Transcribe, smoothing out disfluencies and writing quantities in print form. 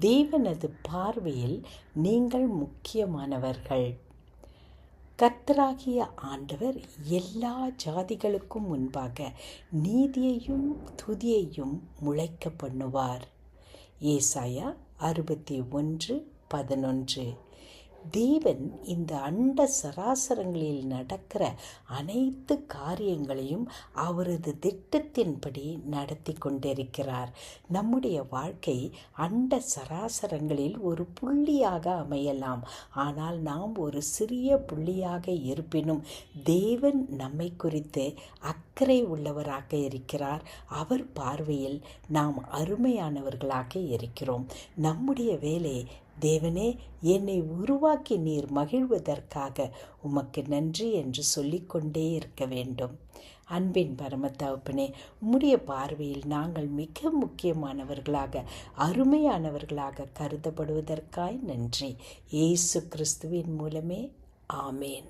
தேவனது பார்வையில் நீங்கள் முக்கியமானவர்கள். கர்த்தராகிய ஆண்டவர் எல்லா ஜாதிகளுக்கும் முன்பாக நீதியையும் துதியையும் முளைக்க பண்ணுவார். ஏசாயா 61:11. தேவன் இந்த அண்ட சராசரங்களில் நடக்கிற அனைத்து காரியங்களையும் அவரது திட்டத்தின்படி நடத்தி கொண்டிருக்கிறார். நம்முடைய வாழ்க்கை அண்ட சராசரங்களில் ஒரு புள்ளியாக அமையலாம். ஆனால் நாம் ஒரு சிறிய புள்ளியாக இருப்பினும் தேவன் நம்மை குறித்து அக்கறை உள்ளவராக இருக்கிறார். அவர் பார்வையில் நாம் அருமையானவர்களாக இருக்கிறோம். நம்முடைய வேலை, தேவனே, என்னை உருவாக்கி நீர் மகிழ்வதற்காக உமக்கு நன்றி என்று சொல்லிக்கொண்டே இருக்க வேண்டும். அன்பின் பரமத்தகப்பனே, உம்முடைய பார்வையில் நாங்கள் மிக முக்கியமானவர்களாக, அருமையானவர்களாக கருதப்படுவதற்காய் நன்றி. இயேசு கிறிஸ்துவின் மூலமே ஆமேன்.